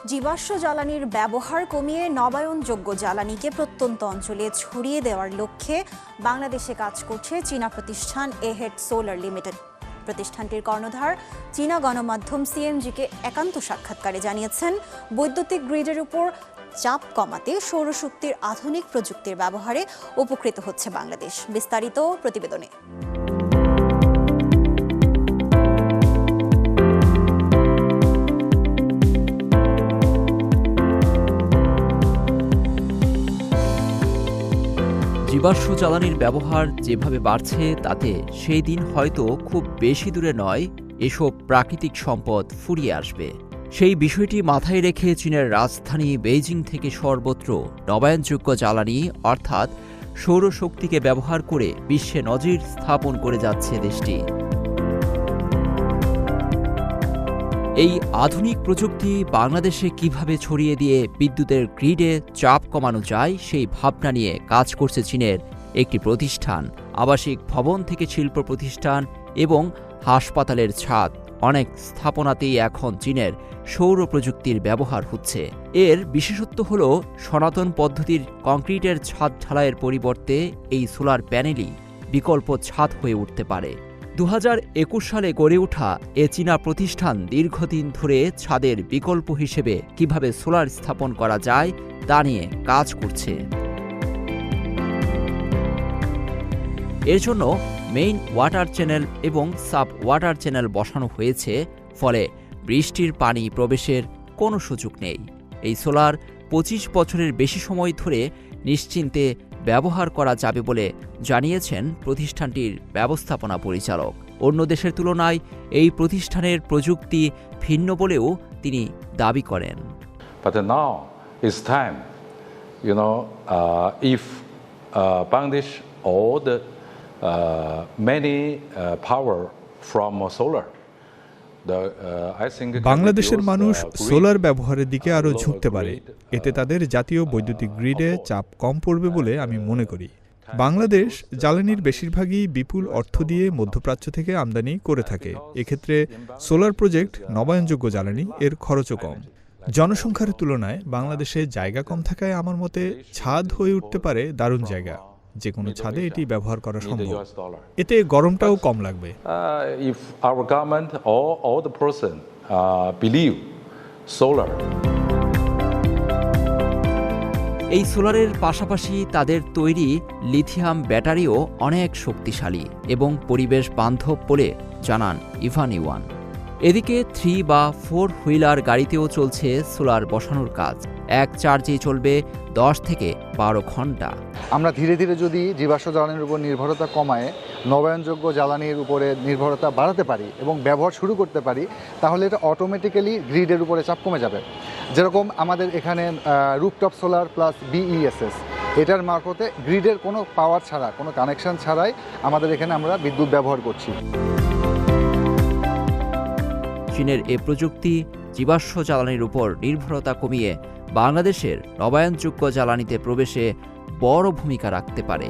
জীবাশ্ম জ্বালানির ব্যবহার কমিয়ে নবায়নযোগ্য জ্বালানিকে প্রত্যন্ত অঞ্চলে ছড়িয়ে দেওয়ার লক্ষ্যে বাংলাদেশে কাজ করছে চীনা প্রতিষ্ঠান এহেড সোলার লিমিটেড। প্রতিষ্ঠানটির কর্ণধার চীনা গণমাধ্যম সিএমজিকে একান্ত সাক্ষাৎকারে জানিয়েছেন, বৈদ্যুতিক গ্রিডের উপর চাপ কমাতে সৌরশক্তির আধুনিক প্রযুক্তির ব্যবহারে উপকৃত হচ্ছে বাংলাদেশ। বিস্তারিত প্রতিবেদনে। জীবাশ্ম জ্বালানির ব্যবহার যেভাবে বাড়ছে তাতে সেই দিন হয়তো খুব বেশি দূরে নয় এসব প্রাকৃতিক সম্পদ ফুরিয়ে আসবে। সেই বিষয়টি মাথায় রেখে চীনের রাজধানী বেইজিং থেকে সর্বত্র নবায়নযোগ্য জ্বালানি অর্থাৎ সৌরশক্তিকে ব্যবহার করে বিশ্বে নজির স্থাপন করে যাচ্ছে দেশটি। এই আধুনিক প্রযুক্তি বাংলাদেশে কিভাবে ছড়িয়ে দিয়ে বিদ্যুতের গ্রিডে চাপ কমানো যায় সেই ভাবনা নিয়ে কাজ করছে চীনের একটি প্রতিষ্ঠান। আবাসিক ভবন থেকে শিল্প প্রতিষ্ঠান এবং হাসপাতালের ছাদ, অনেক স্থাপনাতেই এখন চীনের সৌর প্রযুক্তির ব্যবহার হচ্ছে। এর বিশেষত্ব হল সনাতন পদ্ধতির কংক্রিটের ছাদ ঢালাইয়ের পরিবর্তে এই সোলার প্যানেলই বিকল্প ছাদ হয়ে উঠতে পারে। 2021 সালে গড়ে ওঠা এ চীনা প্রতিষ্ঠান দীর্ঘদিন ধরে ছাদের বিকল্প হিসেবে কিভাবে সোলার স্থাপন করা যায় তা নিয়ে কাজ করছে। এর জন্য মেইন ওয়াটার চ্যানেল এবং সাব ওয়াটার চ্যানেল বসানো হয়েছে, ফলে বৃষ্টির পানি প্রবেশের কোনো সুযোগ নেই। এই সোলার 25 বছরের বেশি সময় ধরে নিশ্চিন্তে ব্যবহার করা যাবে বলে জানিয়েছেন প্রতিষ্ঠানটির ব্যবস্থাপনা পরিচালক। অন্য দেশের তুলনায় এই প্রতিষ্ঠানের প্রযুক্তি ভিন্ন বলেও তিনি দাবি করেন। But now it's time, if Bangladesh all the many power from solar. বাংলাদেশের মানুষ সোলার ব্যবহারের দিকে আরও ঝুঁকতে পারে। এতে তাদের জাতীয় বৈদ্যুতিক গ্রিডে চাপ কম পড়বে বলে আমি মনে করি। বাংলাদেশ জ্বালানির বেশিরভাগই বিপুল অর্থ দিয়ে মধ্যপ্রাচ্য থেকে আমদানি করে থাকে। এক্ষেত্রে সোলার প্রজেক্ট নবায়নযোগ্য জ্বালানি, এর খরচও কম। জনসংখ্যার তুলনায় বাংলাদেশে জায়গা কম থাকায় আমার মতে ছাদ হয়ে উঠতে পারে দারুণ জায়গা। যে কোনো ছাদে এটি ব্যবহার করা সম্ভব। এতে গরমটাও কম লাগবে। If our government or all the person believe solar. এই সোলারের পাশাপাশি তাদের তৈরি লিথিয়াম ব্যাটারিও অনেক শক্তিশালী এবং পরিবেশ বান্ধব বলে জানান ইভান ইওয়ান। এদিকে 3 বা 4 হুইলার গাড়িতেও চলছে সোলার বসানোর কাজ। এক চার্জেই চলবে 10 থেকে 12 ঘন্টা। আমরা ধীরে ধীরে যদি জীবাশ্ম জ্বালানির উপর নির্ভরতা কমায় নবায়নযোগ্য জ্বালানির উপরে নির্ভরতা বাড়াতে পারি এবং ব্যবহার শুরু করতে পারি, তাহলে এটা অটোমেটিক্যালি গ্রিডের উপরে চাপ কমে যাবে। যেরকম আমাদের এখানে রুফটপ সোলার প্লাস বিইএসএস, এটার মারফতে গ্রিডের কোনো পাওয়ার ছাড়া, কোনো কানেকশন ছাড়াই আমাদের এখানে আমরা বিদ্যুৎ ব্যবহার করছি। চীনের এ প্রযুক্তি জীবাশ্ম জ্বালানির উপর নির্ভরতা কমিয়ে বাংলাদেশের নবায়নযোগ্য জ্বালানিতে প্রবেশে বড় ভূমিকা রাখতে পারে।